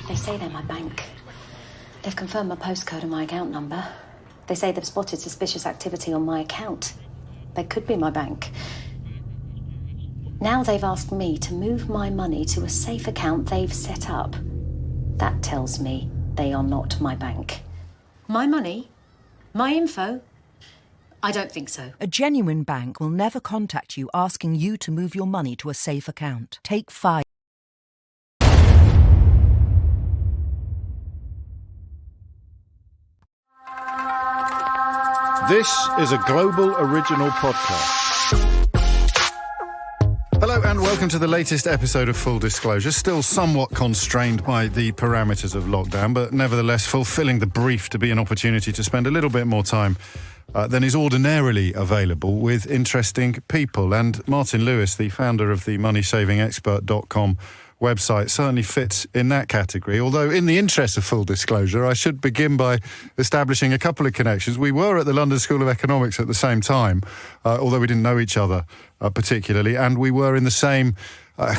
They say they're my bank. They've confirmed my postcode and my account number. They say they've spotted suspicious activity on my account. They could be my bank. Now they've asked me to move my money to a safe account they've set up. That tells me they are not my bank. My money? My info? I don't think so. A genuine bank will never contact you asking you to move your money to a safe account. Take 5. This is a Global Original Podcast. Hello and welcome to the latest episode of Full Disclosure. Still somewhat constrained by the parameters of lockdown, but nevertheless fulfilling the brief to be an opportunity to spend a little bit more time than is ordinarily available with interesting people. And Martin Lewis, the founder of the moneysavingexpert.com website, certainly fits in that category. Although, in the interest of full disclosure, I should begin by establishing a couple of connections. We were at the London School of Economics at the same time, although we didn't know each other particularly, and we were in the same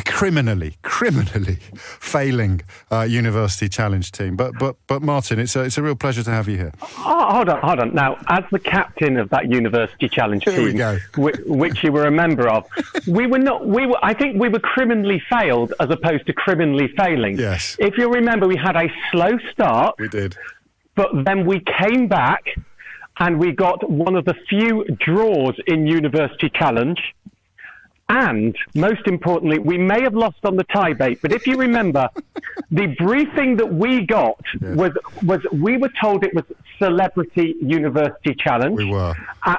criminally failing university challenge team. But Martin, it's a real pleasure to have you here. Oh, hold on. Now, as the captain of that university challenge team, which you were a member of, I think we were criminally failed as opposed to criminally failing. Yes. If you remember, we had a slow start. We did. But then we came back and we got one of the few draws in university challenge. And most importantly, we may have lost on the tie bait, but if you remember, the briefing that we got was we were told it was Celebrity University Challenge. We were.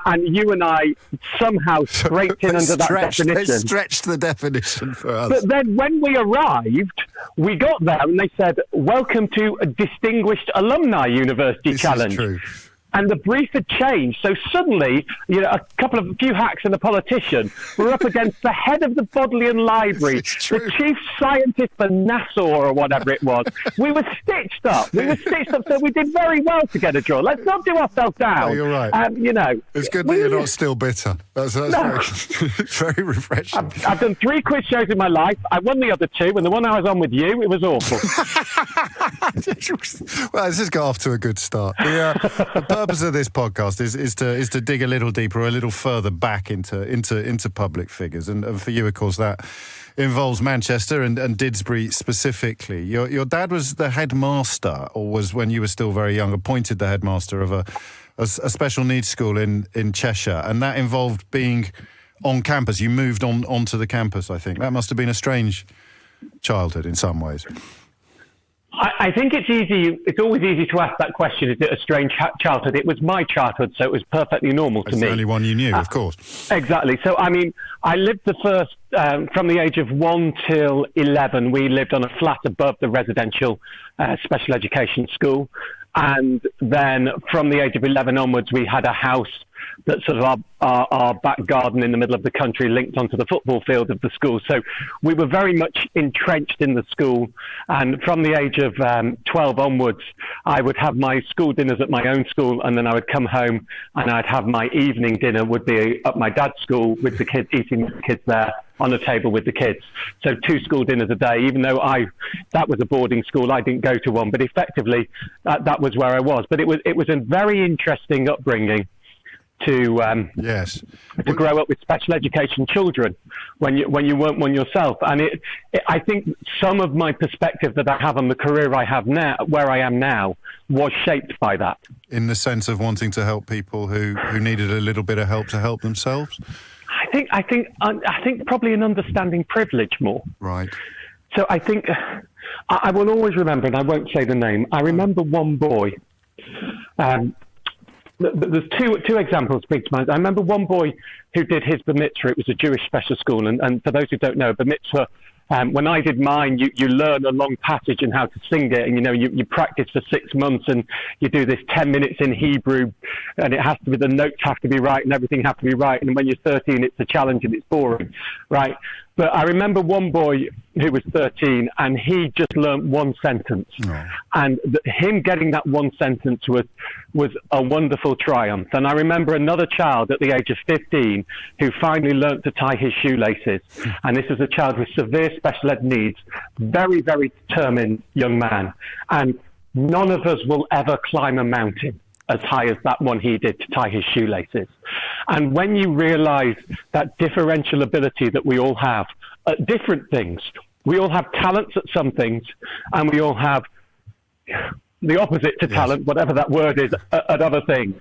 And you and I somehow scraped in under that definition. They stretched the definition for us. But then when we arrived, we got there and they said, welcome to a Distinguished Alumni University Challenge. This is true. And the brief had changed. So suddenly, a few hacks and a politician were up against the head of the Bodleian Library, the chief scientist for NASA or whatever it was. We were stitched up. So we did very well to get a draw. Let's not do ourselves down. No, you're right. It's good that you're not still bitter. That's very refreshing. I've done 3 quiz shows in my life. I won the other 2, and the one I was on with you, it was awful. Well, this has got off to a good start. The purpose of this podcast is to dig a little deeper, a little further back into public figures, and for you, of course, that involves Manchester and Didsbury specifically. Your dad was the headmaster, or was, when you were still very young, appointed the headmaster of a special needs school in Cheshire, and that involved being on campus. You moved onto the campus, I think. That must have been a strange childhood in some ways. I think it's always easy to ask that question, is it a strange childhood? It was my childhood, so it was perfectly normal to me. It's the only one you knew, of course. Exactly. So, I lived the first, from the age of 1 till 11, we lived on a flat above the residential special education school. And then from the age of 11 onwards, we had a house that sort of our back garden in the middle of the country linked onto the football field of the school. So we were very much entrenched in the school. And from the age of 12 onwards, I would have my school dinners at my own school, and then I would come home and I'd have my evening dinner would be at my dad's school with the kids, eating with the kids there on a table with the kids. So 2 school dinners a day, even though that was a boarding school, I didn't go to one, but effectively that was where I was. But it was a very interesting upbringing to grow up with special education children when you weren't one yourself. And I think some of my perspective that I have on the career I have now, where I am now, was shaped by that. In the sense of wanting to help people who needed a little bit of help to help themselves? I think probably an understanding privilege more. Right. So I think I will always remember, and I won't say the name. I remember one boy. There's two examples spring to mind. I remember one boy who did his bar mitzvah. It was a Jewish special school, and for those who don't know, bar mitzvah, when I did mine, you learn a long passage and how to sing it, and you practice for 6 months, and you do this 10 minutes in Hebrew, and it has to be, the notes have to be right, and everything has to be right. And when you're 13, it's a challenge and it's boring, right? But I remember one boy who was 13, and he just learnt one sentence. Oh. And him getting that one sentence was a wonderful triumph. And I remember another child at the age of 15 who finally learnt to tie his shoelaces. And this was a child with severe special ed needs, very, very determined young man. And none of us will ever climb a mountain as high as that one he did to tie his shoelaces. And when you realize that differential ability that we all have at different things, we all have talents at some things, and we all have the opposite to talent, whatever that word is, at other things.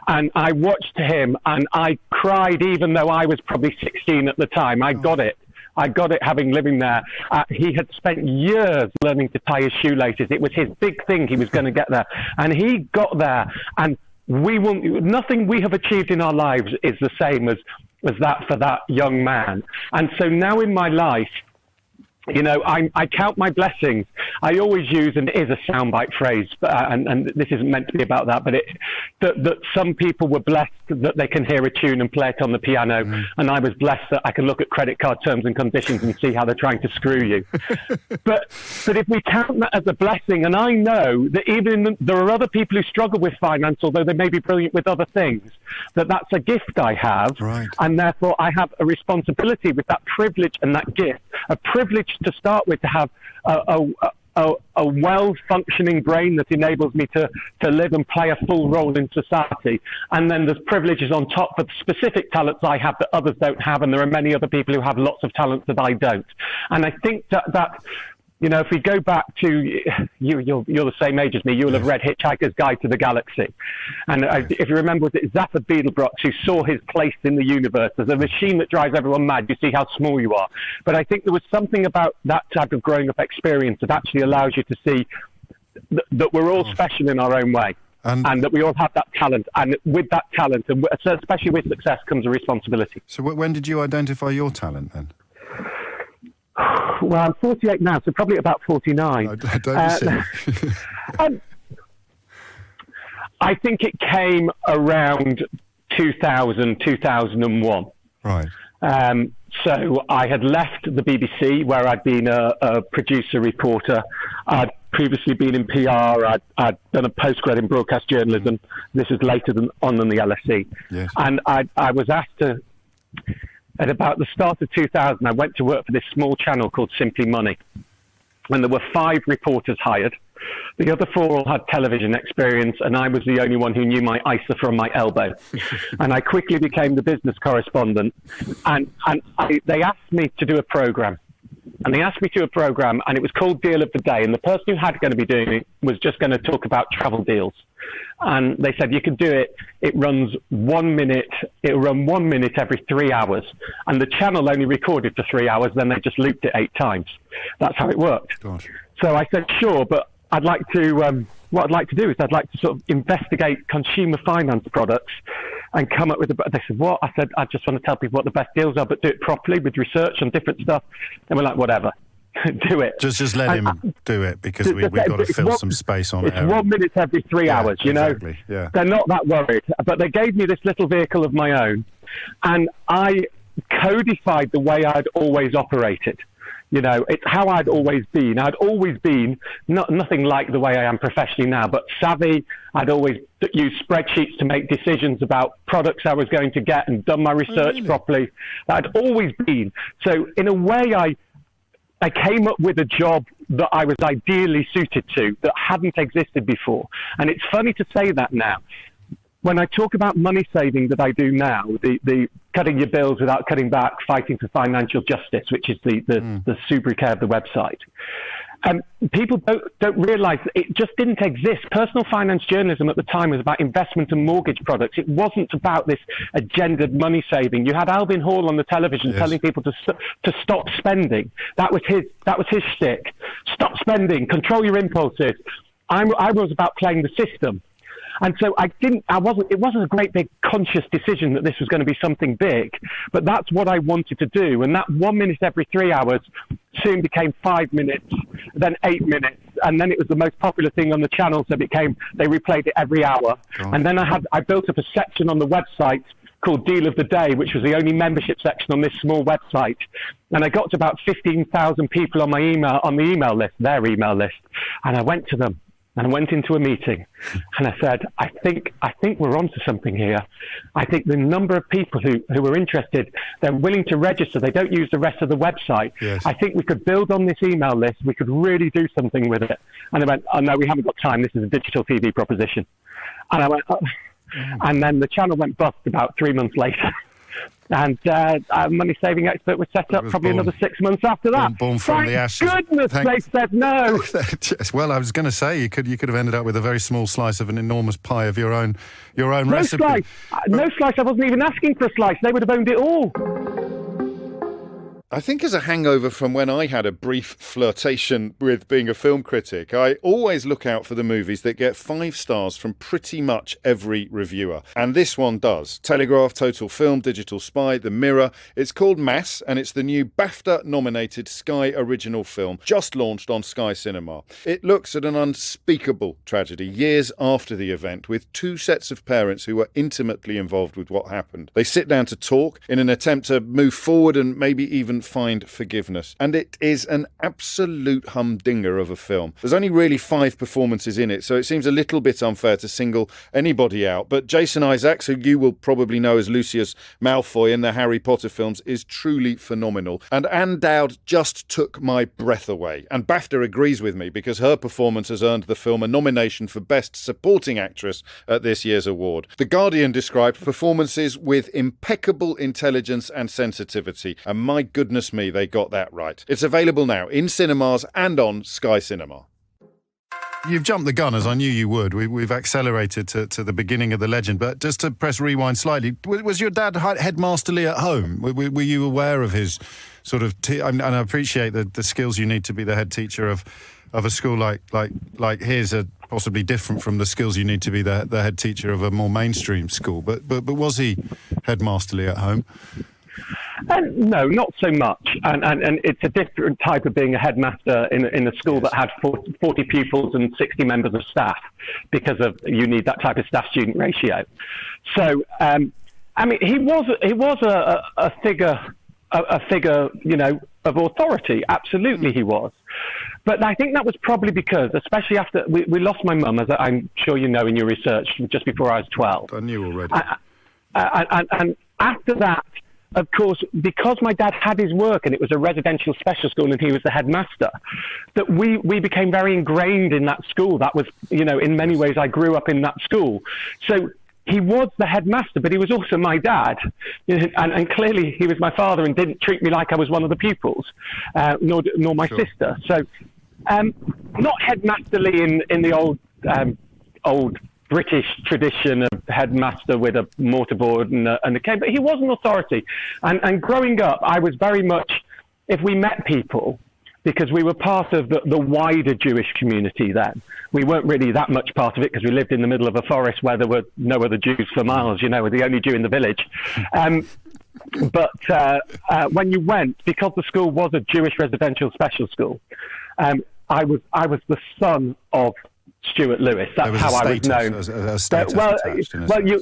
And I watched him, and I cried, even though I was probably 16 at the time. I got it. I got it having living there. He had spent years learning to tie his shoelaces. It was his big thing. He was going to get there. And he got there. And nothing we have achieved in our lives is the same as that for that young man. And so now in my life, you know, I count my blessings. I always use, and it is a soundbite phrase, and this isn't meant to be about that, but that some people were blessed that they can hear a tune and play it on the piano, and I was blessed that I can look at credit card terms and conditions and see how they're trying to screw you. but if we count that as a blessing, and I know that even there are other people who struggle with finance, although they may be brilliant with other things, that's a gift I have, and therefore I have a responsibility with that privilege and that gift, a privilege to start with, to have a well-functioning brain that enables me to live and play a full role in society. And then there's privileges on top for the specific talents I have that others don't have, and there are many other people who have lots of talents that I don't. And I think that you know, if we go back to, you're the same age as me, you'll have read Hitchhiker's Guide to the Galaxy. And if you remember, was it Zaphod Beetlebrox who saw his place in the universe? As a machine that drives everyone mad, you see how small you are. But I think there was something about that type of growing up experience that actually allows you to see that we're all special in our own way. And that we all have that talent. And with that talent, and especially with success, comes a responsibility. So when did you identify your talent then? Well, I'm 48 now, so probably about 49. No, don't be silly. I think it came around 2000, 2001. Right. So I had left the BBC, where I'd been a producer, reporter. I'd previously been in PR. I'd done a postgrad in broadcast journalism. This is later than the LSE. Yes. And I was asked to... At about the start of 2000, I went to work for this small channel called Simply Money. And there were 5 reporters hired. The other 4 all had television experience, and I was the only one who knew my ISA from my elbow. And I quickly became the business correspondent. And they asked me to do a programme. And they asked me to do a programme, and it was called Deal of the Day. And the person who had going to be doing it was just going to talk about travel deals. And they said, you can do it. It runs 1 minute. It'll run 1 minute every 3 hours. And the channel only recorded for 3 hours. Then they just looped it 8 times. That's how it worked. Gosh. So I said, sure, but I'd like to, what I'd like to do is I'd like to sort of investigate consumer finance products and come up with they said, what? I said, I just want to tell people what the best deals are, but do it properly with research on different stuff. And we're like, whatever. Do it. Just let him do it, because we've got to fill some space on it. It's 1 minute every 3 hours, you know. Exactly. Yeah. They're not that worried. But they gave me this little vehicle of my own, and I codified the way I'd always operated. You know, it's how I'd always been. I'd always been nothing like the way I am professionally now, but savvy. I'd always used spreadsheets to make decisions about products I was going to get and done my research properly. I'd always been. So in a way, I came up with a job that I was ideally suited to, that hadn't existed before. And it's funny to say that now. When I talk about money saving that I do now, the cutting your bills without cutting back, fighting for financial justice, which is the sobriquet of the website, people don't realise that it just didn't exist. Personal finance journalism at the time was about investment and mortgage products. It wasn't about this agendaed money saving. You had Alvin Hall on the television telling people to stop spending. That was his shtick. Stop spending. Control your impulses. I was about playing the system. And so it wasn't a great big conscious decision that this was going to be something big, but that's what I wanted to do. And that 1 minute every 3 hours soon became 5 minutes, then 8 minutes. And then it was the most popular thing on the channel. So they replayed it every hour. And then I built up a section on the website called Deal of the Day, which was the only membership section on this small website. And I got to about 15,000 people on the email list, their email list. And I went to them and I went into a meeting and I said, I think we're onto something here. I think the number of people who are interested, they're willing to register. They don't use the rest of the website. Yes. I think we could build on this email list. We could really do something with it. And they went, oh, no, we haven't got time. This is a digital TV proposition. And I went, oh. And then the channel went bust about 3 months later. And Money Saving Expert was set up probably another 6 months after that. Born from the ashes. Goodness, they said no. Well, I was going to say you could have ended up with a very small slice of an enormous pie of your own recipe. Slice. No slice. I wasn't even asking for a slice. They would have owned it all. I think as a hangover from when I had a brief flirtation with being a film critic, I always look out for the movies that get 5 stars from pretty much every reviewer. And this one does. Telegraph, Total Film, Digital Spy, The Mirror. It's called Mass, and it's the new BAFTA-nominated Sky original film, just launched on Sky Cinema. It looks at an unspeakable tragedy years after the event, with 2 sets of parents who were intimately involved with what happened. They sit down to talk in an attempt to move forward and maybe even find forgiveness. And it is an absolute humdinger of a film. There's only really 5 performances in it, so it seems a little bit unfair to single anybody out. But Jason Isaacs, who you will probably know as Lucius Malfoy in the Harry Potter films, is truly phenomenal. And Anne Dowd just took my breath away. And BAFTA agrees with me because her performance has earned the film a nomination for Best Supporting Actress at this year's award. The Guardian described performances with impeccable intelligence and sensitivity. And my goodness me, they got that right. It's available now in cinemas and on Sky Cinema. You've jumped the gun, as I knew you would. We've accelerated to the beginning of the legend. But just to press rewind slightly, was your dad headmasterly at home? Were you aware of his sort of... and I appreciate the skills you need to be the head teacher of a school like his are possibly different from the skills you need to be the head teacher of a more mainstream school. But was he headmasterly at home? No, not so much. And it's a different type of being a headmaster in a school that had 40 pupils and 60 members of staff, because you need that type of staff-student ratio. So, I mean, he was a figure, you know, of authority. Absolutely, he was. But I think that was probably because, especially after we lost my mum, as I'm sure you know in your research, just before I was 12. I knew already. And after that, of course, because my dad had his work and it was a residential special school and he was the headmaster, that we became very ingrained in that school. That was, you know, in many ways I grew up in that school. So he was the headmaster, but he was also my dad. And clearly he was my father and didn't treat me like I was one of the pupils, nor my sister. So not headmasterly in the old British tradition of headmaster with a mortarboard and a cane, but he was an authority. And growing up, I was very much, if we met people, because we were part of the wider Jewish community then. We weren't really that much part of it because we lived in the middle of a forest where there were no other Jews for miles, you know, we're the only Jew in the village. But when you went, because the school was a Jewish residential special school, I was the son of Stuart Lewis. That's how I was known.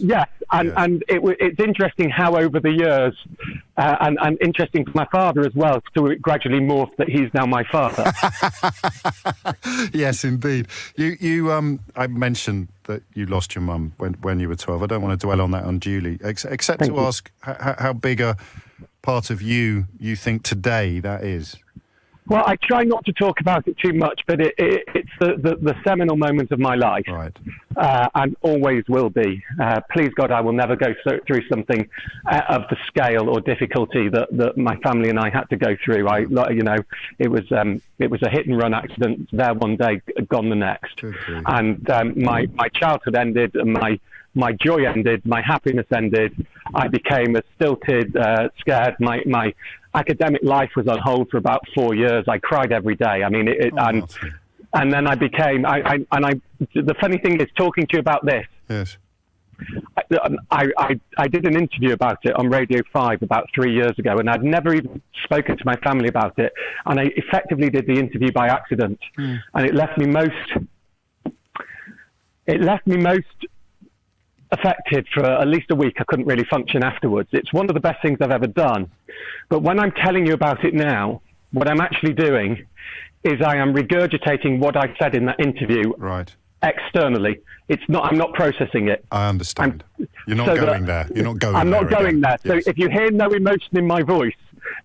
Yes, and it's interesting how over the years, and interesting for my father as well, to it gradually morphed that he's now my father. Yes, indeed. I mentioned that you lost your mum when you were 12. I don't want to dwell on that unduly, except to ask how big a part of you think today that is. Well, I try not to talk about it too much, but it's the seminal moment of my life, right? And always will be. Please God, I will never go through something of the scale or difficulty that my family and I had to go through. It was a hit and run accident. There one day, gone the next, and my childhood ended, and my joy ended, my happiness ended. I became a stilted, scared. My academic life was on hold for about 4 years. I cried every day. I mean, and then I became. The funny thing is, talking to you about this. Yes. I did an interview about it on Radio 5 about 3 years ago, and I'd never even spoken to my family about it. And I effectively did the interview by accident, and it left me most affected for at least a week. I couldn't really function afterwards. It's one of the best things I've ever done. But when I'm telling you about it now, what I'm actually doing is I am regurgitating what I said in that interview externally. I'm not processing it. I understand. You're not going there. You're not going there. I'm not going there. Yes. So if you hear no emotion in my voice,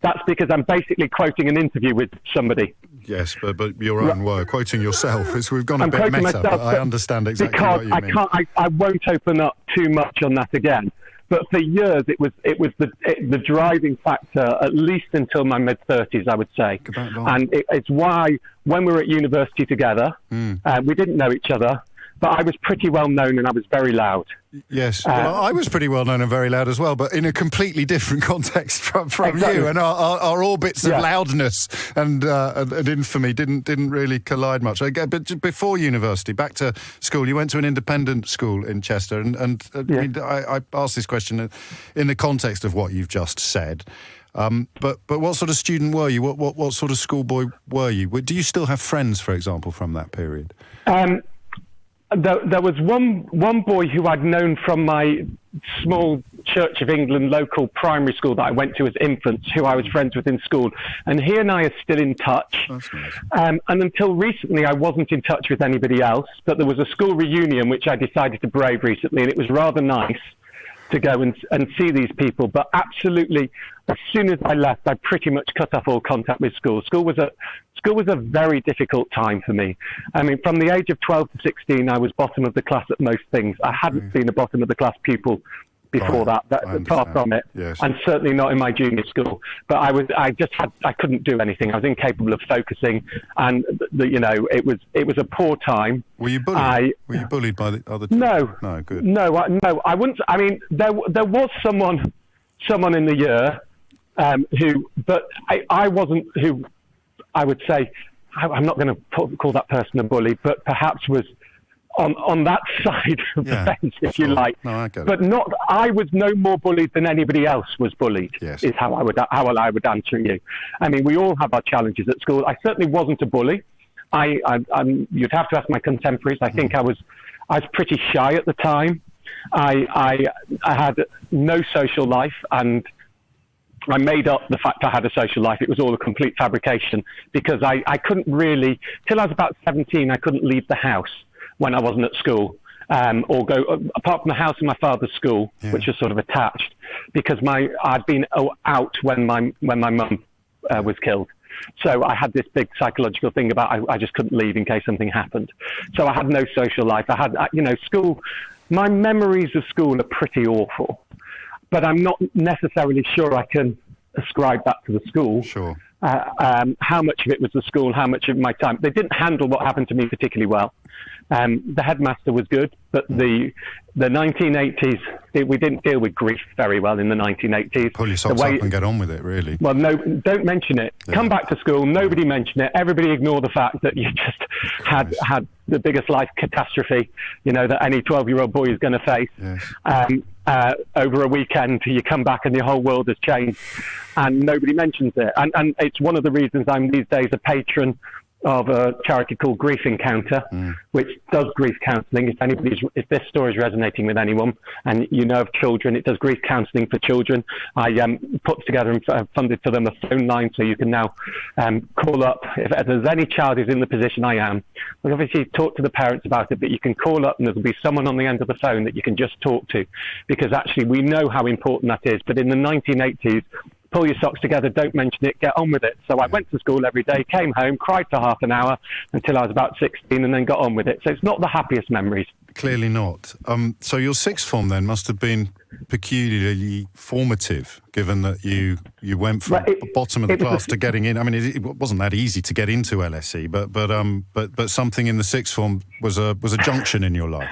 that's because I'm basically quoting an interview with somebody. Yes, but your own word, quoting yourself. We've gone a bit meta, myself, but I understand exactly what you mean. I won't open up too much on that again. But for years, it was the driving factor, at least until my mid-30s, I would say. And it's why, when we were at university together, we didn't know each other, but I was pretty well known and I was very loud. Yes, well, I was pretty well known and very loud as well, but in a completely different context from you. And our orbits of loudness and infamy didn't really collide much. But before university, back to school, you went to an independent school in Chester, I asked this question in the context of what you've just said. But what sort of student were you? What sort of schoolboy were you? Do you still have friends, for example, from that period? There was one boy who I'd known from my small Church of England local primary school that I went to as infants, who I was friends with in school. And he and I are still in touch. That's nice. And until recently, I wasn't in touch with anybody else. But there was a school reunion, which I decided to brave recently, and it was rather nice to go and see these people. But absolutely, as soon as I left, I pretty much cut off all contact with school. School was a very difficult time for me. I mean, from the age of 12 to 16, I was bottom of the class at most things. I hadn't been a bottom of the class pupil before that far from it, yes. And certainly not in my junior school. But I couldn't do anything. I was incapable of focusing, and it was a poor time. Were you bullied? Were you bullied by the other? No, good. No, I wouldn't. I mean, there was someone in the year who, but I wasn't who. I would say, I'm not going to call that person a bully, but perhaps was on that side of the fence, if you like. No, I get it. But I was no more bullied than anybody else was bullied, is how I would answer you. I mean, we all have our challenges at school. I certainly wasn't a bully. You'd have to ask my contemporaries. I think I was pretty shy at the time. I had no social life, and I made up the fact I had a social life. It was all a complete fabrication because I couldn't really, till I was about 17, I couldn't leave the house when I wasn't at school, or go, apart from the house and my father's school, which was sort of attached, because I'd been out when my mum was killed. So I had this big psychological thing about I just couldn't leave in case something happened. So I had no social life. I had, school. My memories of school are pretty awful. But I'm not necessarily sure I can ascribe that to the school. Sure. How much of it was the school, how much of my time. They didn't handle what happened to me particularly well. The headmaster was good, but the 1980s, we didn't deal with grief very well in the 1980s. Pull your socks up and get on with it, really. Well, no, don't mention it. Yeah. Come back to school, nobody mention it. Everybody ignore the fact that you just had the biggest life catastrophe, that any 12-year-old boy is going to face. Yes. Over a weekend, you come back and your whole world has changed, and nobody mentions it. And it's one of the reasons I'm these days a patron of a charity called Grief Encounter, which does grief counselling. If this story is resonating with anyone, and you know of children, it does grief counselling for children. I put together and funded for them a phone line, so you can now call up if there's any child who's in the position I am. We obviously talk to the parents about it, but you can call up and there'll be someone on the end of the phone that you can just talk to, because actually we know how important that is. But in the 1980s, pull your socks together, don't mention it, get on with it. So I went to school every day, came home, cried for half an hour until I was about 16, and then got on with it. So it's not the happiest memories. Clearly not. So your sixth form then must have been peculiarly formative, given that you went from bottom of the class to getting in. I mean, it wasn't that easy to get into LSE, but something in the sixth form was a junction in your life.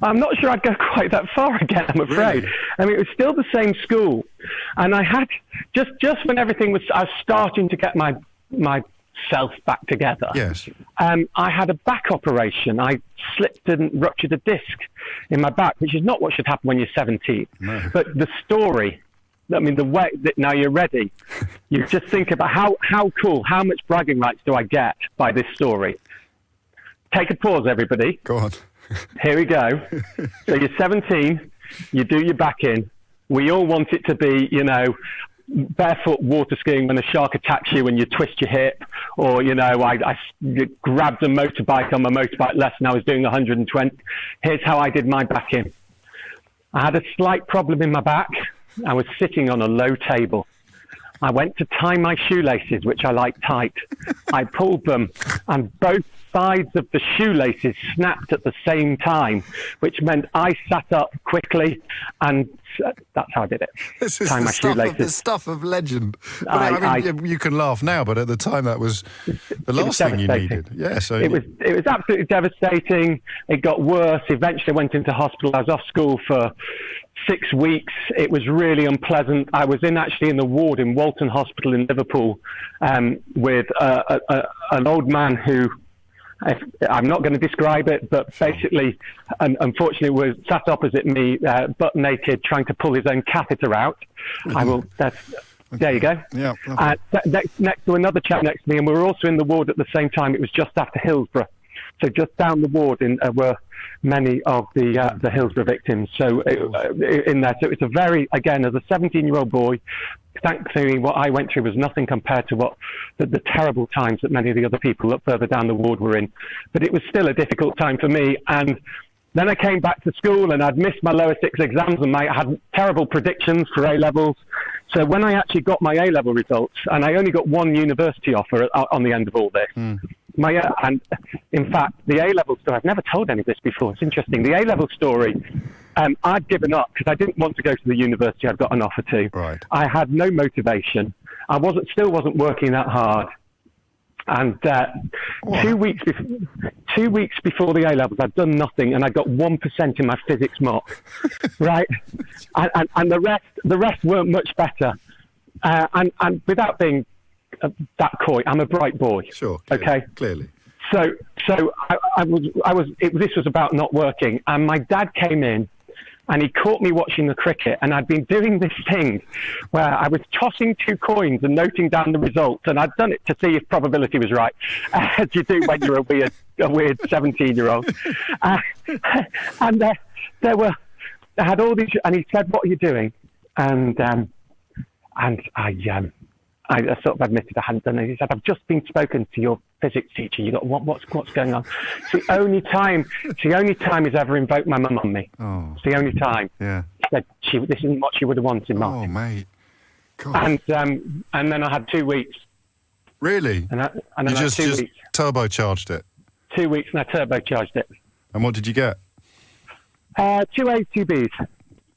I'm not sure I'd go quite that far again, I'm afraid. Really? I mean, it was still the same school. And I had, just when everything was, I was starting to get myself back together. Yes. I had a back operation. I slipped and ruptured a disc in my back, which is not what should happen when you're 17. No. But the story, I mean, the way that now you're ready, you just think about how cool, how much bragging rights do I get by this story? Take a pause, everybody. Go on. Here we go. So you're 17, you do your back in. We all want it to be, barefoot water skiing when a shark attacks you and you twist your hip, or I grabbed a motorbike on my motorbike lesson. I was doing 120. Here's how I did my back in. I had a slight problem in my back. I was sitting on a low table. I went to tie my shoelaces, which I like tight. I pulled them, and both sides of the shoelaces snapped at the same time, which meant I sat up quickly, and that's how I did it. This is the stuff of legend. But you can laugh now, but at the time that was the last thing you needed. Yeah, so it was absolutely devastating. It got worse. Eventually, I went into hospital. I was off school for 6 weeks. It was really unpleasant. I was actually in the ward in Walton Hospital in Liverpool with an old man who, I'm not going to describe it, but basically, unfortunately, was sat opposite me, butt naked, trying to pull his own catheter out. There you go. Yeah. Next to another chap next to me, and we were also in the ward at the same time. It was just after Hillsborough. So just down the ward were many of the Hillsborough victims. So in there, so it's a very, again, as a 17-year-old boy, thankfully what I went through was nothing compared to what the terrible times that many of the other people up further down the ward were in. But it was still a difficult time for me. And then I came back to school and I'd missed my lower 6 exams and I had terrible predictions for A-levels. So when I actually got my A-level results, and I only got one university offer on the end of all this, and in fact, the A-level story, I've never told any of this before, it's interesting. The A-level story, I'd given up because I didn't want to go to the university I'd got an offer to. Right. I had no motivation. I still wasn't working that hard. And 2 weeks before the A-levels, I'd done nothing, and I got 1% in my physics mock, right? And the rest weren't much better. And without being that coy, I'm a bright boy. Sure. Okay. Clearly. So this was about not working, and my dad came in. And he caught me watching the cricket, and I'd been doing this thing where I was tossing 2 coins and noting down the results, and I'd done it to see if probability was right, as you do when you're a weird 17-year-old. And I had all these, and he said, "What are you doing?" And I sort of admitted I hadn't done it. He said, "I've just been spoken to your physics teacher. You got what's going on?" It's the only time he's ever invoked my mum on me. Oh. It's the only time. Yeah. Said this isn't what she would have wanted, Martin. Oh, mate. God. And then I had 2 weeks. Really? And then you I had 2 just weeks. turbocharged it. 2 weeks, and I turbocharged it. And what did you get? 2 A's, 2 B's.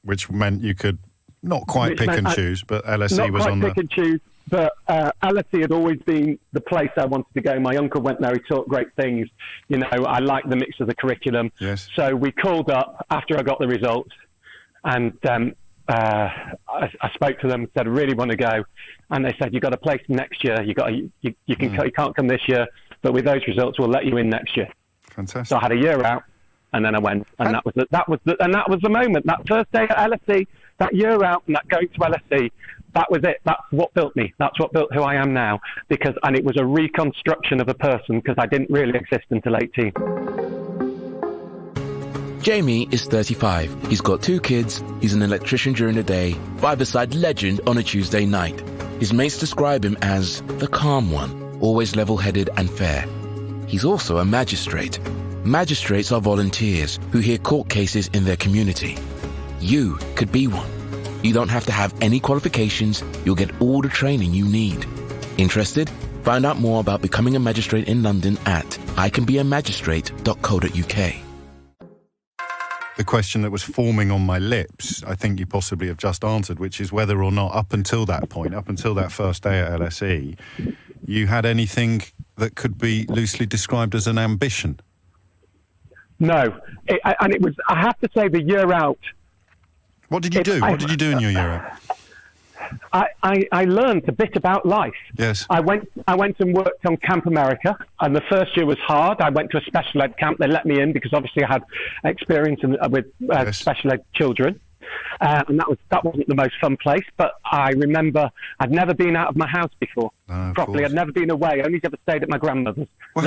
Which meant you could not quite pick and choose, but LSE was on Not quite pick and choose. But LSE had always been the place I wanted to go. My uncle went there. He taught great things. I liked the mix of the curriculum. Yes. So we called up after I got the results, and I spoke to them and said, "I really want to go." And they said, "You've got a place next year. You can't come this year, but with those results, we'll let you in next year." Fantastic. So I had a year out, and then I went, and that was the moment. That first day at LSE, that year out, and that going to LSE. That was it. That's what built me. That's what built who I am now. And it was a reconstruction of a person because I didn't really exist until 18. Jamie is 35. He's got 2 kids. He's an electrician during the day, five-a-side legend on a Tuesday night. His mates describe him as the calm one, always level-headed and fair. He's also a magistrate. Magistrates are volunteers who hear court cases in their community. You could be one. You don't have to have any qualifications. You'll get all the training you need. Interested? Find out more about becoming a magistrate in London at icanbeamagistrate.co.uk. The question that was forming on my lips, I think you possibly have just answered, which is whether or not up until that point, up until that first day at LSE, you had anything that could be loosely described as an ambition. No. It was, I have to say, the year out. What did you do? What did you do in your year out? I learned a bit about life. Yes. I went and worked on Camp America, and the first year was hard. I went to a special ed camp. They let me in because obviously I had experience with special ed children, and that wasn't the most fun place. But I remember I'd never been out of my house before properly. I'd never been away. Only ever stayed at my grandmother's. Well,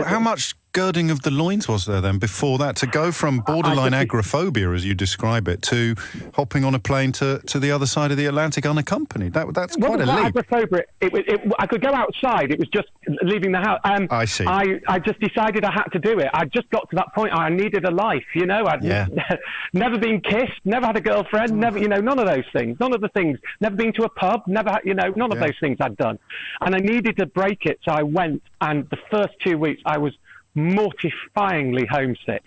how much girding of the loins was there then before that to go from borderline agoraphobia, as you describe it, to hopping on a plane to the other side of the Atlantic unaccompanied? That's quite a leap. Agoraphobia. I could go outside. It was just leaving the house. I see. I just decided I had to do it. I just got to that point. I needed a life, you know. I'd never been kissed, never had a girlfriend, never, you know, none of those things. None of the things. Never been to a pub, never had, you know, none of those things I'd done. And I needed to break it, so I went, and the first 2 weeks I was mortifyingly homesick,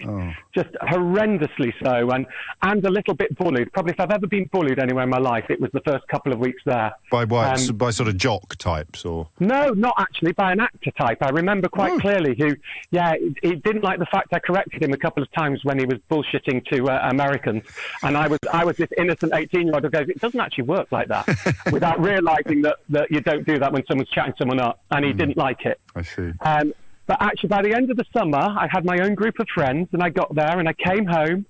just horrendously so, and a little bit bullied. Probably if I've ever been bullied anywhere in my life, it was the first couple of weeks there. By what? By sort of jock types, or? No, not actually, by an actor type. I remember quite clearly who, he didn't like the fact I corrected him a couple of times when he was bullshitting to Americans, and I was this innocent 18-year-old who goes, it doesn't actually work like that, without realising that you don't do that when someone's chatting someone up, and he didn't like it. I see. But actually, by the end of the summer, I had my own group of friends, and I got there, and I came home,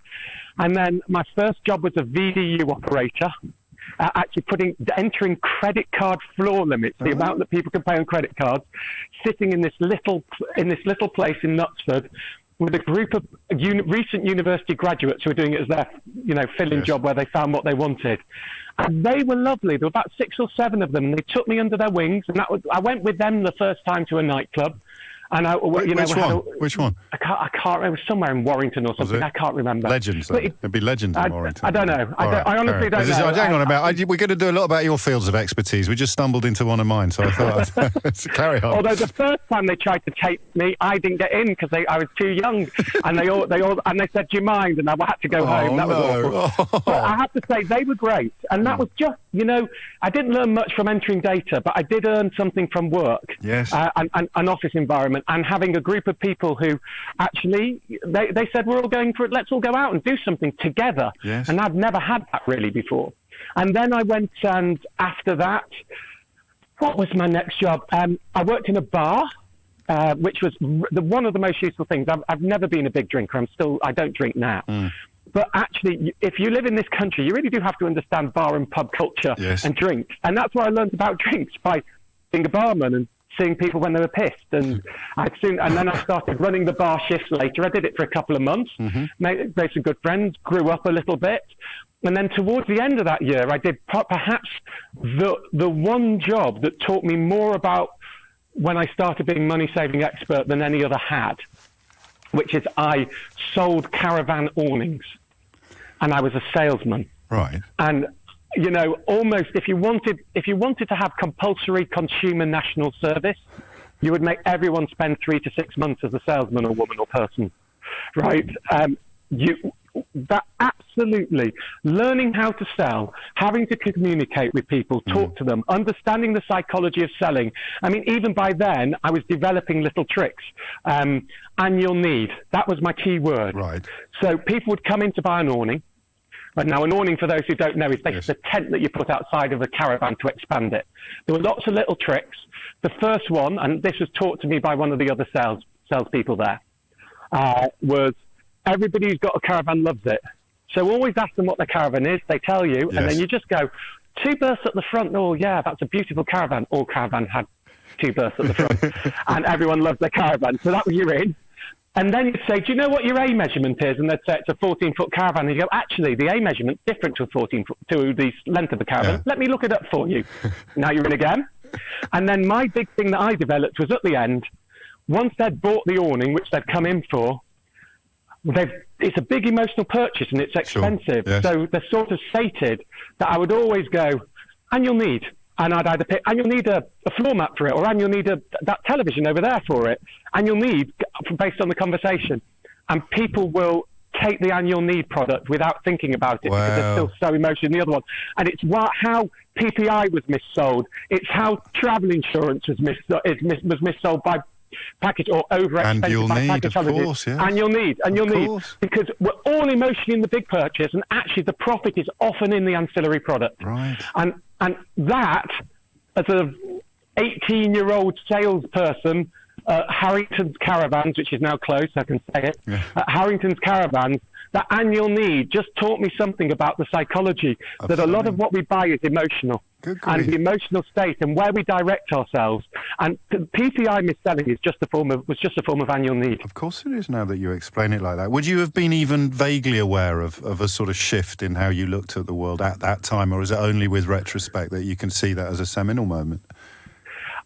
and then my first job was a VDU operator, entering credit card floor limits, the amount that people can pay on credit cards, sitting in this little place in Knutsford with a group of recent university graduates who were doing it as their, you know, fill-in job where they found what they wanted. And they were lovely. There were about 6 or 7 of them, and they took me under their wings, and I went with them the first time to a nightclub. And Which one? I can't remember. It was somewhere in Warrington or something. I can't remember. Legends. It'd be Legends in Warrington. I don't know. I honestly don't know. Hang on we're going to do a lot about your fields of expertise. We just stumbled into one of mine, so I thought carry on. Although the first time they tried to tape me, I didn't get in because I was too young, and they said, "Do you mind?" And I had to go home. That was awful. But I have to say they were great, and that was just, you know, I didn't learn much from entering data, but I did earn something from work. Yes. And an office environment. And having a group of people who actually, they said, we're all going for it, let's all go out and do something together. Yes. And I've never had that really before. And then I went, and after that, what was my next job? I worked in a bar, which was one of the most useful things. I've never been a big drinker. I don't drink now. But actually, if you live in this country, you really do have to understand bar and pub culture and drinks. And that's where I learned about drinks, by being a barman and seeing people when they were pissed. And then I started running the bar shifts later. I did it for a couple of months, made some good friends, grew up a little bit. And then towards the end of that year, I did perhaps the one job that taught me more about when I started being money saving expert than any other had, which is I sold caravan awnings, and I was a salesman. Right. And you know, almost if you wanted to have compulsory consumer national service, you would make everyone spend 3 to 6 months as a salesman or woman or person, right? That absolutely, learning how to sell, having to communicate with people, talk to them, understanding the psychology of selling. I mean, even by then, I was developing little tricks. Annual need, that was my key word. Right. So people would come in to buy an awning. But now, an awning, for those who don't know, is basically the tent that you put outside of a caravan to expand it. There were lots of little tricks. The first one, and this was taught to me by one of the other salespeople there, was everybody who's got a caravan loves it. So always ask them what the caravan is. They tell you, and then you just go, 2 berths at the front. Oh, yeah, that's a beautiful caravan. All caravans had 2 berths at the front, and everyone loves their caravan. So that was your in. And then you'd say, do you know what your A measurement is? And they'd say it's a 14-foot caravan. And you go, actually, the A measurement's different to the length of the caravan. Yeah. Let me look it up for you. Now you're in again. And then my big thing that I developed was at the end, once they'd bought the awning, which they'd come in for, it's a big emotional purchase and it's expensive. Sure. Yes. So they're sort of sated that I would always go, and you'll need. And I'd either pick, and you'll need a floor mat for it, or and you'll need that television over there for it, and you'll need, based on the conversation. And people will take the annual need product without thinking about it because they're still so emotional in the other one. And it's how PPI was missold. It's how travel insurance was missold by package or over expensive by package holidays. Course, yes. And you'll need because we're all emotionally in the big purchase, and actually the profit is often in the ancillary product. Right. And that, as a 18-year-old salesperson at Harrington's Caravans, which is now closed, I can say it, at Harrington's Caravans, that annual need just taught me something about the psychology, that a lot of what we buy is emotional. And the emotional state and where we direct ourselves. And PCI mis-selling was just a form of annual need. Of course it is, now that you explain it like that. Would you have been even vaguely aware of a sort of shift in how you looked at the world at that time, or is it only with retrospect that you can see that as a seminal moment?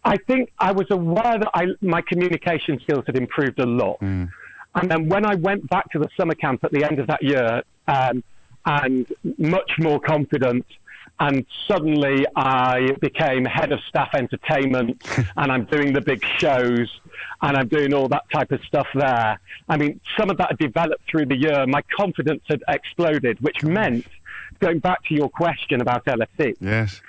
I think I was aware that my communication skills had improved a lot. And then when I went back to the summer camp at the end of that year, and much more confident, and suddenly I became head of staff entertainment, and I'm doing the big shows, and I'm doing all that type of stuff there. I mean, some of that had developed through the year. My confidence had exploded, which meant, going back to your question about LSE, yes,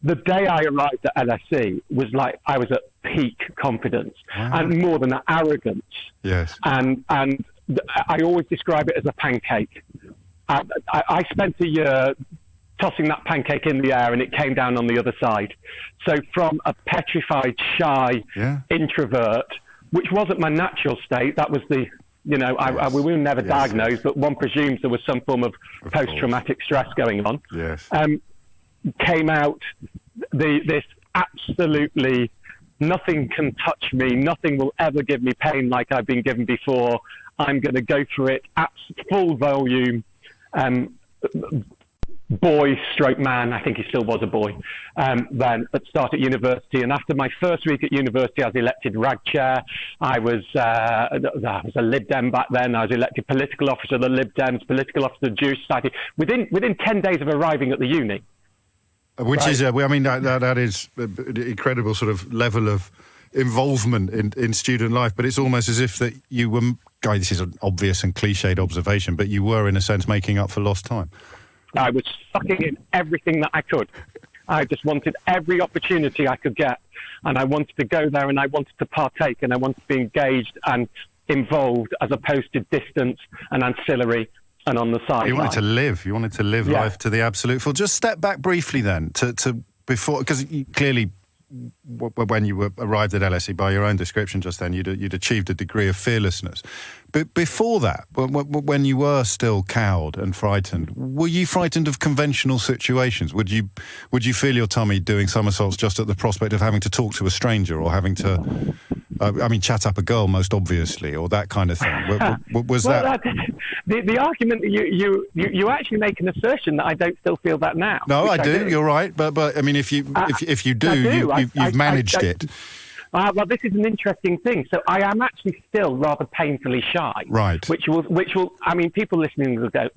the day I arrived at LSE was like I was at peak confidence, and more than that, arrogance. Yes, and I always describe it as a pancake. I spent a year tossing that pancake in the air, and it came down on the other side. So from a petrified, shy introvert, which wasn't my natural state, that was the, we were never diagnosed, but one presumes there was some form of post-traumatic stress going on. Yes. Came out this absolutely nothing can touch me, nothing will ever give me pain like I've been given before. I'm going to go for it at full volume. Boy stroke man, I think he still was a boy, then at start at university. And after my first week at university, I was elected rag chair. I was a Lib Dem back then. I was elected political officer of the Lib Dems, political officer of the Jewish Society, within 10 days of arriving at the uni. Which is, I mean, that is an incredible sort of level of involvement in student life, but it's almost as if that you were, this is an obvious and cliched observation, but you were, in a sense, making up for lost time. I was sucking in everything that I could. I just wanted every opportunity I could get, and I wanted to go there, and I wanted to partake, and I wanted to be engaged and involved, as opposed to distant and ancillary and on the side. You wanted to live. You wanted to live life to the absolute full. Just step back briefly then to before, because clearly, when you arrived at LSE, by your own description just then, you'd achieved a degree of fearlessness. But before that, when you were still cowed and frightened, were you frightened of conventional situations? Would you feel your tummy doing somersaults just at the prospect of having to talk to a stranger, or having to, chat up a girl, most obviously, or that kind of thing? Was that the argument that you actually make an assertion that I don't still feel that now? No, I do. You're right, but I mean, if you do, you've managed it. Well, this is an interesting thing. So I am actually still rather painfully shy. Right. Which will. I mean, people listening will go,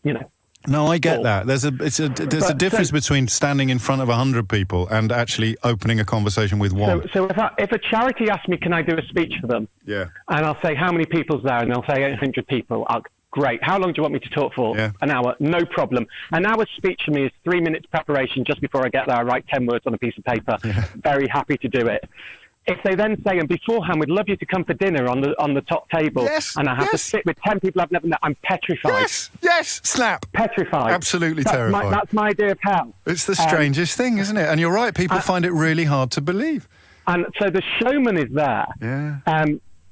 No, I get that. There's a difference between standing in front of 100 people and actually opening a conversation with one. So if a charity asks me, can I do a speech for them? Yeah. And I'll say, how many people's there? And they'll say 800 people. Great. How long do you want me to talk for? Yeah. An hour. No problem. An hour's speech for me is 3 minutes preparation. Just before I get there, I write 10 words on a piece of paper. Yeah. Very happy to do it. If they then say, and beforehand, we'd love you to come for dinner on the top table, and I have to sit with 10 people I've never met, I'm petrified. Yes, snap. Petrified. Absolutely terrified. That's my idea of hell. It's the strangest thing, isn't it? And you're right, people find it really hard to believe. And so the showman is there. Yeah.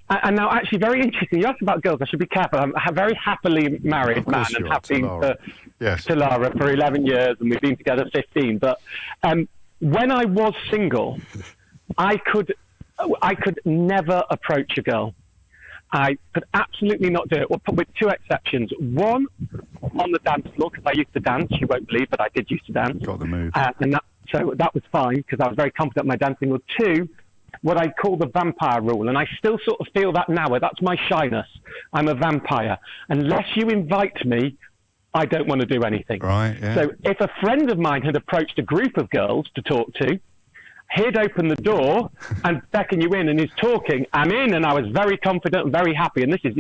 And now, actually, very interesting. You asked about girls. I should be careful. I'm a very happily married man, and have been to Lara for 11 years, and we've been together 15. But when I was single, I could never approach a girl. I could absolutely not do it, with two exceptions. One, on the dance floor, because I used to dance. You won't believe, but I did used to dance. Got the move. So that was fine, because I was very confident in my dancing. Or two, what I call the vampire rule, and I still sort of feel that now. That's my shyness. I'm a vampire. Unless you invite me, I don't want to do anything. Right, yeah. So if a friend of mine had approached a group of girls to talk to, he'd open the door and beckon you in, and he's talking. I'm in, and I was very confident and very happy. And this is,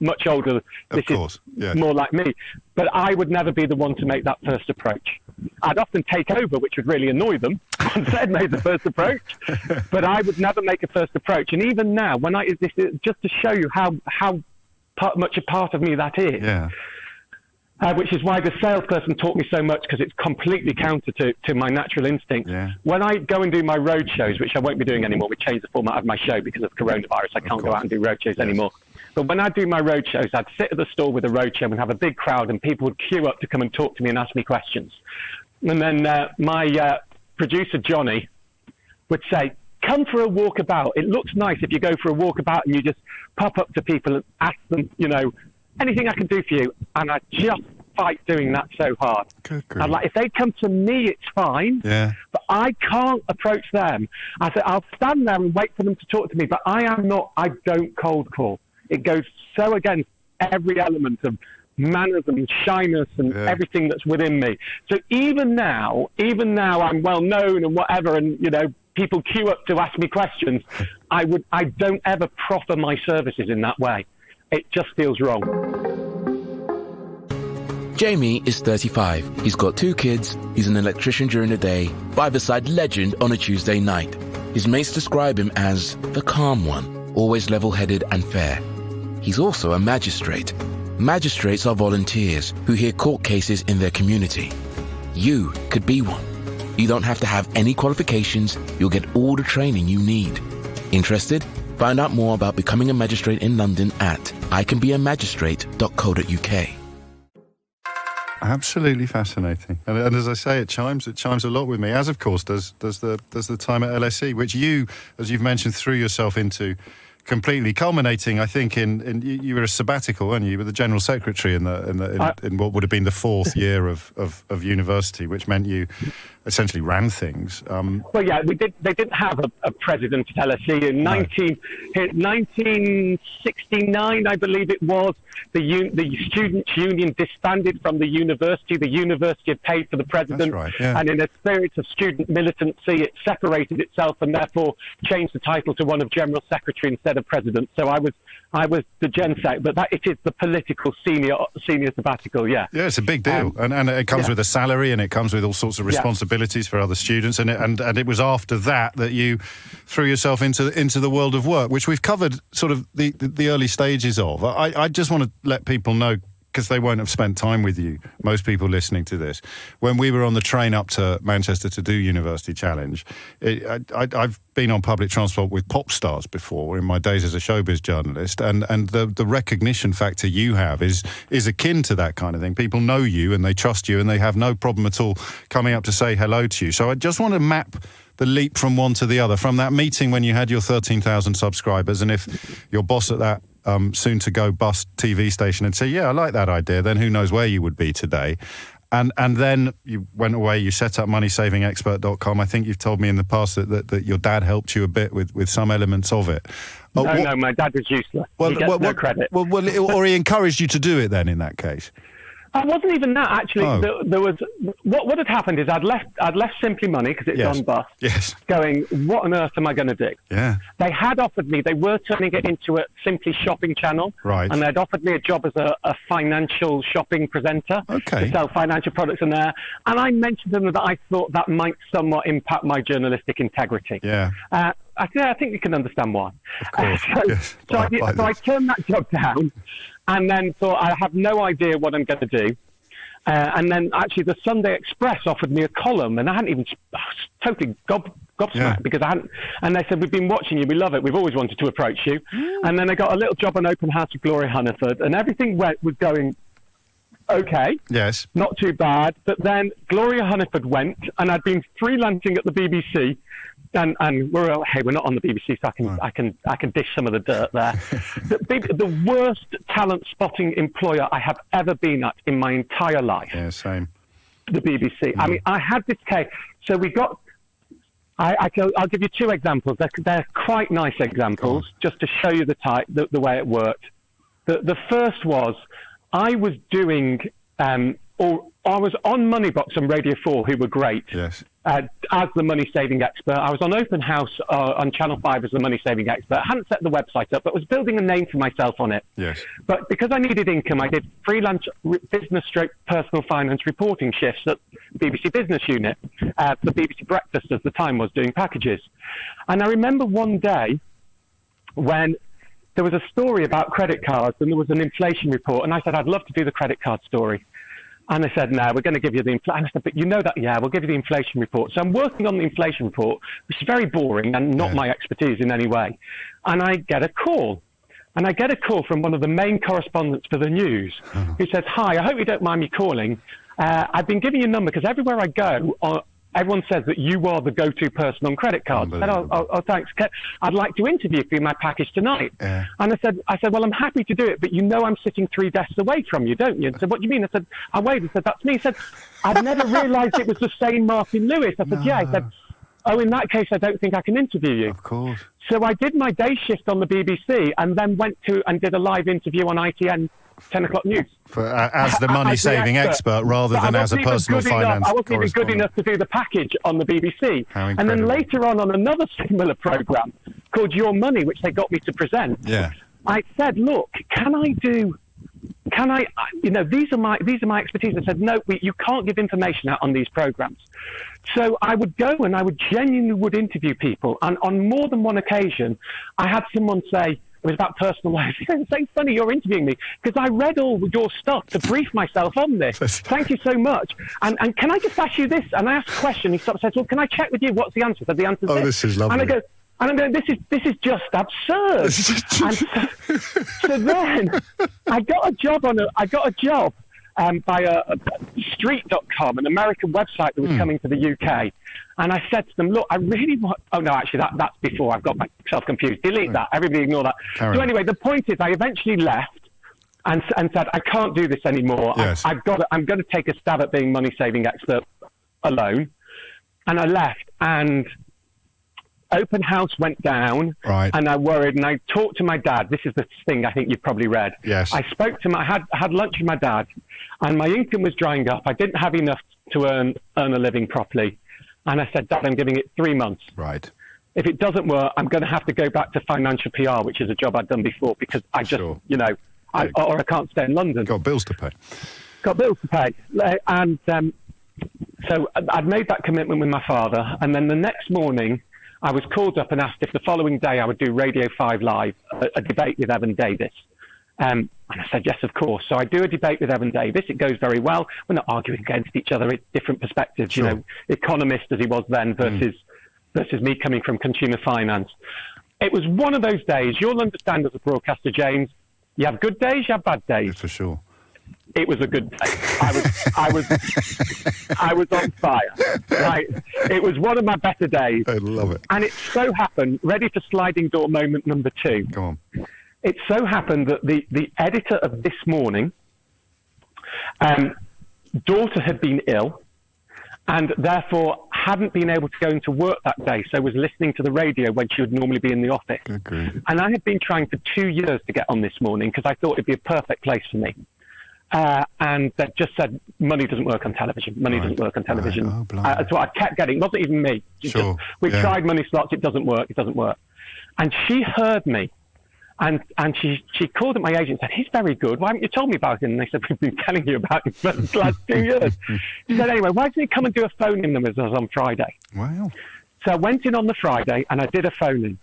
much older. This is more like me. But I would never be the one to make that first approach. I'd often take over, which would really annoy them once they'd made the first approach. But I would never make a first approach. And even now, this is just to show you how much a part of me that is. Yeah. Which is why the salesperson taught me so much, because it's completely counter to my natural instinct. Yeah. When I go and do my road shows, which I won't be doing anymore, we changed the format of my show because of coronavirus. I can't go out and do road shows anymore. But when I do my road shows, I'd sit at the stall with a road show and have a big crowd, and people would queue up to come and talk to me and ask me questions. And then my producer, Johnny, would say, come for a walkabout. It looks nice if you go for a walkabout and you just pop up to people and ask them, anything I can do for you. And I just fight doing that so hard. I'm like, if they come to me, it's fine. Yeah. But I can't approach them. I said, I'll stand there and wait for them to talk to me. But I don't cold call. It goes so against every element of manners and shyness and everything that's within me. So even now I'm well known and whatever, and people queue up to ask me questions. I don't ever proffer my services in that way. It just feels wrong. Jamie is 35. He's got 2 kids. He's an electrician during the day, five-a-side legend on a Tuesday night. His mates describe him as the calm one, always level-headed and fair. He's also a magistrate. Magistrates are volunteers who hear court cases in their community. You could be one. You don't have to have any qualifications. You'll get all the training you need. Interested? Find out more about becoming a magistrate in London at icanbeamagistrate.co.uk. Absolutely fascinating, and as I say, it chimes a lot with me. As of course does the time at LSE, which you, as you've mentioned, threw yourself into completely, culminating, I think, in you were a sabbatical, weren't you? You were the general secretary in what would have been the 4th year of university, which meant you essentially ran things. Well, yeah, they didn't have a president at LSE in 1969, I believe it was. The students' union disbanded from the university. The university had paid for the president. That's right, yeah. And in a spirit of student militancy, it separated itself and therefore changed the title to one of general secretary instead of president. So I was the gen sec, but it is the political senior sabbatical. Yeah. Yeah, it's a big deal, and it comes with a salary, and it comes with all sorts of responsibilities for other students, and it was after that you threw yourself into the world of work, which we've covered sort of the early stages of. I just want to let people know, because they won't have spent time with you, most people listening to this, when we were on the train up to Manchester to do University Challenge, I've been on public transport with pop stars before in my days as a showbiz journalist, and the recognition factor you have is akin to that kind of thing. People know you and they trust you, and they have no problem at all coming up to say hello to you. So I just want to map the leap from one to the other, from that meeting when you had your 13,000 subscribers, and if your boss at that soon-to-go bust TV station and say, yeah, I like that idea, then who knows where you would be today. And then you went away, you set up moneysavingexpert.com. I think you've told me in the past that your dad helped you a bit with some elements of it. No, my dad was useless. He gets no credit. Or he encouraged you to do it then, in that case? It wasn't even that, actually. Oh. There was what had happened is I'd left Simply Money because it's on bust. Yes. Going, what on earth am I going to do? Yeah. They had offered me. They were turning it into a Simply Shopping channel. Right. And they'd offered me a job as a financial shopping presenter. Okay. To sell financial products in there. And I mentioned to them that I thought that might somewhat impact my journalistic integrity. Yeah. I think you can understand why. Of course. So I turned that job down. And then thought, I have no idea what I'm going to do. And then actually the Sunday Express offered me a column, and I hadn't even, totally gobsmacked because I hadn't. And they said, we've been watching you, we love it, we've always wanted to approach you. And then I got a little job on Open House with Gloria Hunniford, and everything was going okay. Yes. Not too bad. But then Gloria Hunniford went, and I'd been freelancing at the BBC. And we're not on the BBC, so I can dish some of the dirt there. The worst talent spotting employer I have ever been at in my entire life. Yeah, same. The BBC. I mean, I had this case. So we got. I'll give you 2 examples. They're quite nice examples, just to show you the way it worked. The first was I was doing. I was on Moneybox on Radio 4, who were great. Yes. As the money saving expert. I was on Open House on Channel 5 as the money saving expert. I hadn't set the website up, but was building a name for myself on it. Yes. But because I needed income, I did freelance business/personal finance reporting shifts at BBC Business Unit, the BBC Breakfast as the time was, doing packages. And I remember one day when there was a story about credit cards and there was an inflation report, and I said, I'd love to do the credit card story. And they said, no, we're going to give you the inflation. I said, but you know that, yeah, we'll give you the inflation report. So I'm working on the inflation report, which is very boring and not my expertise in any way. And I get a call. And I get a call from one of the main correspondents for the news who says, "Hi, I hope you don't mind me calling. I've been giving you a number because everywhere I go, everyone says that you are the go-to person on credit cards." I said, oh, thanks. I'd like to interview for my package tonight. Yeah. And I said, well, I'm happy to do it, but you know I'm sitting 3 desks away from you, don't you? And said, what do you mean? I said, I waved. I said, that's me. He said, I'd never realised it was the same Martin Lewis. I said, yeah. I said, oh, in that case, I don't think I can interview you. Of course. So I did my day shift on the BBC and then went to and did a live interview on ITN 10 o'clock news. As the money-saving expert rather than as a personal finance correspondent. I wasn't even good enough to do the package on the BBC. How incredible. And then later on another similar programme called Your Money, which they got me to present, I said, look, these are my expertise. I said, no, you can't give information out on these programmes. So I would go and I would genuinely interview people. And on more than one occasion, I had someone say, it was about personal life. It's so funny you're interviewing me because I read all your stuff to brief myself on this. Thank you so much. And can I just ask you this? And I asked a question. He sort of says, well, can I check with you? What's the answer? I said, the answer's this. This is lovely. And I'm going, this is just absurd. So then I got a job by a street.com, an American website that was coming to the UK. And I said to them, look, I really want... Oh, no, actually, that's before. I've got myself confused. Delete that. Everybody ignore that. So anyway, the point is I eventually left and said, I can't do this anymore. Yes. I'm going to take a stab at being money-saving expert alone. And I left, and open house went down, and I worried, and I talked to my dad. This is the thing I think you've probably read. Yes. I spoke to him. I had lunch with my dad, and my income was drying up. I didn't have enough to earn a living properly. And I said, Dad, I'm giving it 3 months. Right. If it doesn't work, I'm going to have to go back to financial PR, which is a job I'd done before, because I just, or I can't stay in London. Got bills to pay. And so I'd made that commitment with my father. And then the next morning, I was called up and asked if the following day I would do Radio 5 Live, a debate with Evan Davis. And I said, yes, of course. So I do a debate with Evan Davis. It goes very well. We're not arguing against each other. It's different perspectives, economist as he was then versus me coming from consumer finance. It was one of those days. You'll understand as a broadcaster, James, you have good days, you have bad days. Yeah, for sure. It was a good day. I was on fire. Right? It was one of my better days. I love it. And it so happened, ready for sliding door moment number 2. Go on. It so happened that the editor of This Morning, daughter had been ill and therefore hadn't been able to go into work that day, so was listening to the radio when she would normally be in the office. Agreed. And I had been trying for 2 years to get on This Morning because I thought it'd be a perfect place for me. And they just said, money doesn't work on television. Money doesn't work on television. Right. Oh, that's what I kept getting. It wasn't even me. We tried money slots. It doesn't work. It doesn't work. And she heard me. And she called up my agent and said, he's very good. Why haven't you told me about him? And they said, we've been telling you about him for the last 2 years. She said, anyway, why doesn't he come and do a phone-in with us on Friday? Wow. So I went in on the Friday and I did a phone-in.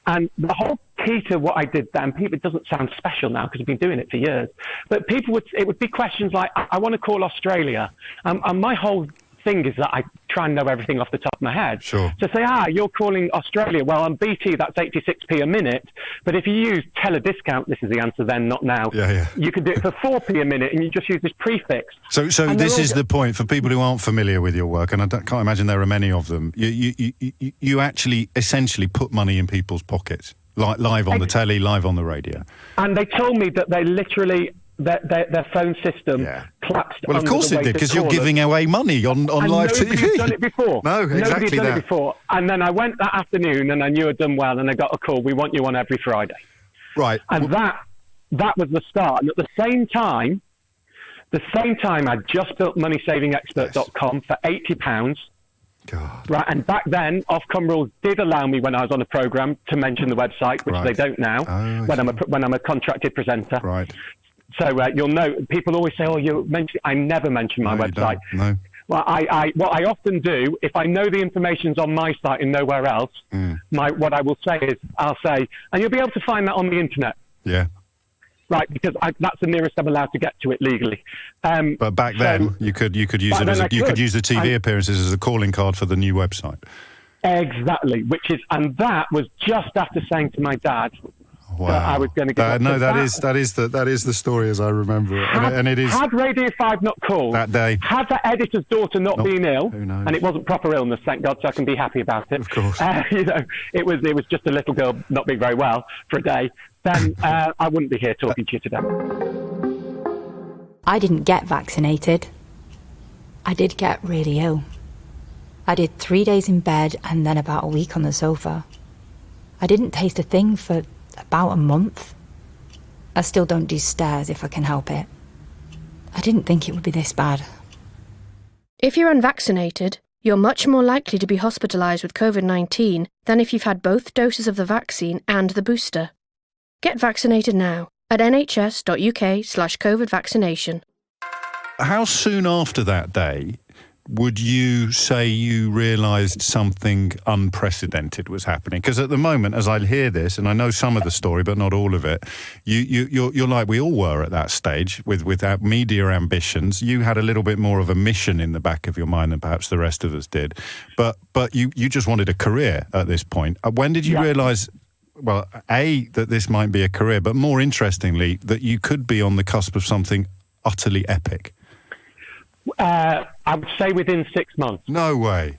And the whole key to what I did then, it doesn't sound special now because I've been doing it for years, but it would be questions like, I want to call Australia. And my whole thing is that I try and know everything off the top of my head. Sure. So say, you're calling Australia. Well, on BT, that's 86p a minute. But if you use Telediscount, this is the answer then, not now. Yeah. You can do it for 4p a minute and you just use this prefix. So this is the point for people who aren't familiar with your work, and I can't imagine there are many of them. You actually essentially put money in people's pockets, live on the telly, live on the radio. And they told me that they literally... Their phone system collapsed. Well, of course it did, because you're giving away money on live TV. Nobody's done it before. No, exactly that. Nobody's done it before. And then I went that afternoon, and I knew I'd done well, and I got a call. We want you on every Friday. Right. And that was the start. And at the same time, I just built moneysavingexpert.com for £80. God. Right, and back then, Ofcom rules did allow me when I was on a programme to mention the website, which they don't now. When I'm a contracted presenter. Right. So you'll know, people always say, I never mention my website. No. Well, what I often do, if I know the information's on my site and nowhere else, what I will say is, I'll say, and you'll be able to find that on the internet. Yeah. Right, because that's the nearest I'm allowed to get to it legally. But back then, you could use it you could use the TV appearances as a calling card for the new website. Exactly, and that was just after saying to my dad, Wow. that I was going to get. That is the story as I remember it, and it is. Had Radio 5 not called that day, had that editor's daughter not been ill, who knows? and it wasn't proper illness, thank God, so I can be happy about it. Of course, it was just a little girl not being very well for a day. Then I wouldn't be here talking to you today. I didn't get vaccinated. I did get really ill. I did 3 days in bed and then about a week on the sofa. I didn't taste a thing for about a month. I still don't do stairs if I can help it. I didn't think it would be this bad. If you're unvaccinated, you're much more likely to be hospitalised with COVID-19 than if you've had both doses of the vaccine and the booster. Get vaccinated now at nhs.uk/COVID vaccination. How soon after that day would you say you realised something unprecedented was happening? Because at the moment, as I hear this, and I know some of the story, but not all of it, you're like we all were at that stage with our media ambitions. You had a little bit more of a mission in the back of your mind than perhaps the rest of us did. But you just wanted a career at this point. When did you realise, well, A, that this might be a career, but more interestingly, that you could be on the cusp of something utterly epic? I would say within 6 months. No way.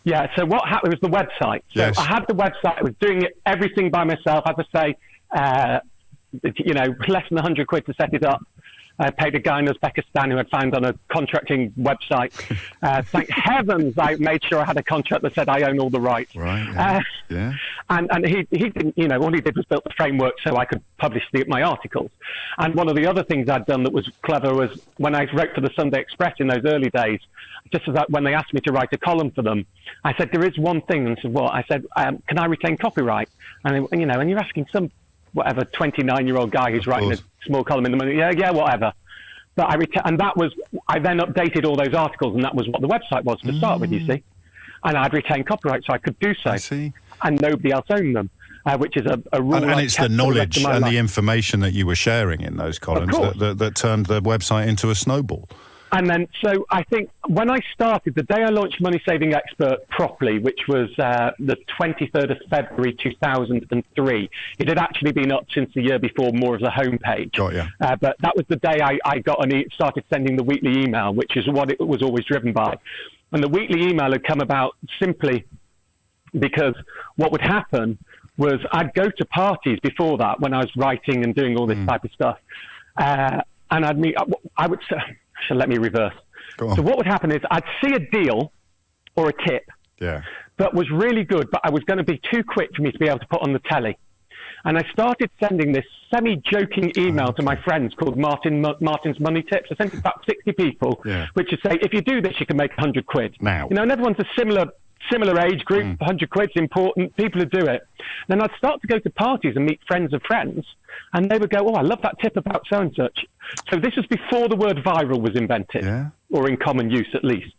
Yeah, so what happened was the website. So yes. I had the website, I was doing everything by myself. As I say, less than 100 quid to set it up. I paid a guy in Uzbekistan who I'd found on a contracting website. Thank heavens I made sure I had a contract that said I own all the rights. Right. Yeah. And he didn't, all he did was build the framework so I could publish my articles. And one of the other things I'd done that was clever was when I wrote for the Sunday Express in those early days, just as when they asked me to write a column for them, I said, there is one thing. And I said, what? I said, can I retain copyright? And, and you're asking some 29-year-old guy who's writing a small column in the Money. Yeah, whatever. But I then updated all those articles, and that was what the website was to start with, you see. And I'd retained copyright, so I could do so. I see. And nobody else owned them, which is a rule. And it's the knowledge and the information that you were sharing in those columns that turned the website into a snowball. And then, so I think when I started, the day I launched Money Saving Expert properly, which was the 23rd of February 2003, it had actually been up since the year before, more as a homepage. Got you. But that was the day I got started sending the weekly email, which is what it was always driven by. And the weekly email had come about simply because what would happen was I'd go to parties before that when I was writing and doing all this type of stuff. And I'd meet, I would say, so let me reverse. So what would happen is I'd see a deal or a tip that was really good, but I was going to be too quick for me to be able to put on the telly. And I started sending this semi-joking email to my friends called Martin's Money Tips. I sent it to about 60 people, which would say, if you do this, you can make 100 quid. Now. And everyone's a similar age group, 100 quid's important, people who do it. Then I'd start to go to parties and meet friends of friends, and they would go, oh, I love that tip about so-and-such. So this was before the word viral was invented, or in common use at least.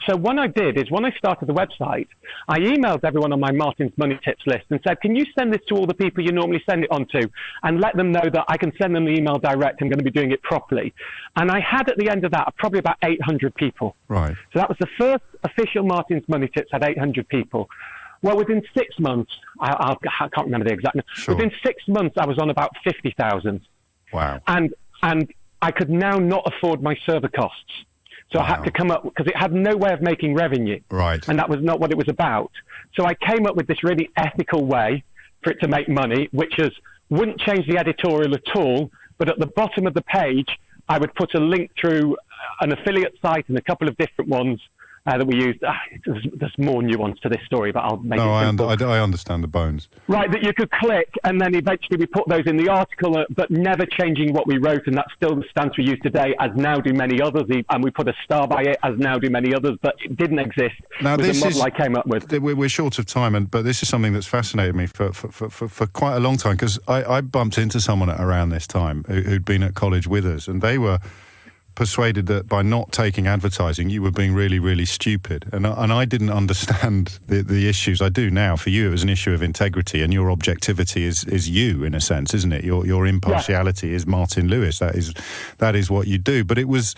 So what I did is when I started the website, I emailed everyone on my Martin's Money Tips list and said, can you send this to all the people you normally send it on to, and let them know that I can send them the email direct, I'm going to be doing it properly. And I had at the end of that probably about 800 people. Right. So that was the first official Martin's Money Tips, had 800 people. Well, within 6 months, I can't remember the exact number. Sure. Within 6 months, I was on about 50,000. Wow. And I could now not afford my server costs. So I had to come up, because it had no way of making revenue. Right. And that was not what it was about. So I came up with this really ethical way for it to make money, which wouldn't change the editorial at all, but at the bottom of the page, I would put a link through an affiliate site and a couple of different ones that we used. There's more nuance to this story, but I'll make it simple. I understand the bones. Right, that you could click, and then eventually we put those in the article, but never changing what we wrote, and that's still the stance we use today, as now do many others, and we put a star by it, as now do many others, but it didn't exist. Now, this is the model I came up with. We're short of time, but this is something that's fascinated me for quite a long time, because I bumped into someone at around this time who'd been at college with us, and they were persuaded that by not taking advertising, you were being really, really stupid. And I didn't understand the issues. I do now. For you, it was an issue of integrity, and your objectivity is you, in a sense, isn't it? Your impartiality is Martin Lewis. That is what you do. But it was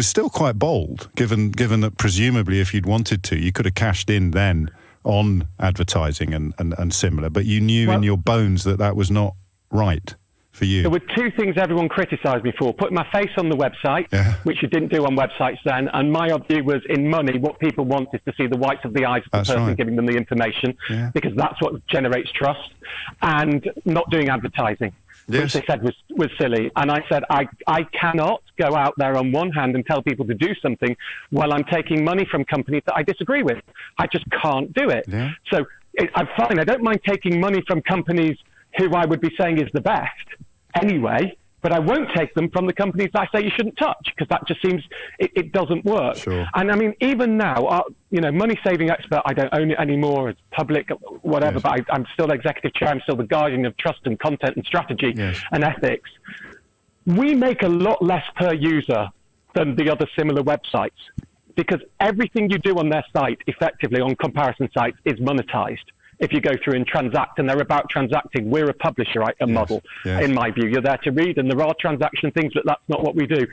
still quite bold, given that presumably if you'd wanted to, you could have cashed in then on advertising and similar, but you knew in your bones that was not right for you. There were two things everyone criticised me for: putting my face on the website, which you didn't do on websites then, and my view was, in money, what people want is to see the whites of the eyes of the person giving them the information, because that's what generates trust, and not doing advertising. Which they said was silly. And I said, I cannot go out there on one hand and tell people to do something while I'm taking money from companies that I disagree with. I just can't do it. Yeah. So I'm fine. I don't mind taking money from companies who I would be saying is the best anyway, but I won't take them from the companies that I say you shouldn't touch, because that just seems, it doesn't work. Sure. And I mean, even now, Money Saving Expert, I don't own it anymore. It's public, whatever, but I'm still executive chair. I'm still the guardian of trust and content and strategy and ethics. We make a lot less per user than the other similar websites, because everything you do on their site, effectively on comparison sites, is monetized. If you go through and transact, and they're about transacting, we're a publisher model, in my view. You're there to read, and there are transaction things, but that's not what we do.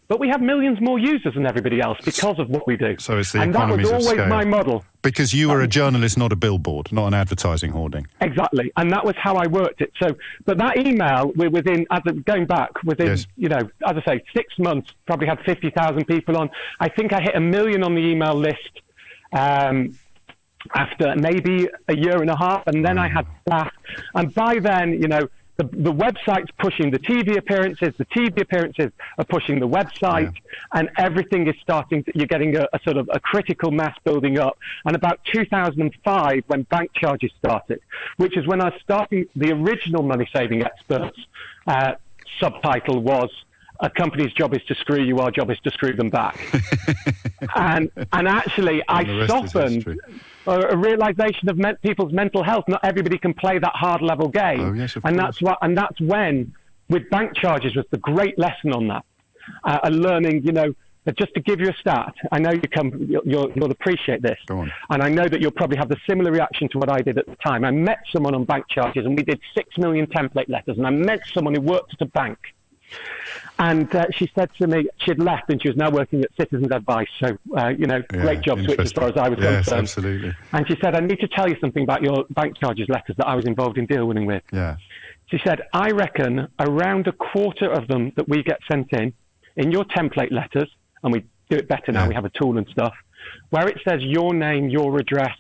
But we have millions more users than everybody else because of what we do. So it's the economies of scale. And that was always my model. Because you were a journalist, not a billboard, not an advertising hoarding. Exactly, and that was how I worked it. So, but that email, going back, within, as I say, 6 months, probably had 50,000 people on. I think I hit 1 million on the email list after maybe a year and a half, and then I had staff. And by then, the website's pushing the TV appearances are pushing the website, and everything is you're getting a sort of a critical mass building up. And about 2005, when bank charges started, which is when I was starting the original Money Saving Experts, subtitle was, "A company's job is to screw you, our job is to screw them back." and actually, I softened a realization of people's mental health. Not everybody can play that hard level game. Oh, yes, of course. That's when, with bank charges, was the great lesson on that. And learning, just to give you a stat, I know you'll appreciate this. Go on. And I know that you'll probably have the similar reaction to what I did at the time. I met someone on bank charges, and we did 6 million template letters, and I met someone who worked at a bank. And she said to me, she'd left and she was now working at Citizens Advice. So, great job switch as far as I was concerned. Yes, absolutely. And she said, I need to tell you something about your bank charges letters that I was involved in deal winning with. Yeah. She said, I reckon around a quarter of them that we get sent in your template letters, and we do it better now, we have a tool and stuff, where it says your name, your address,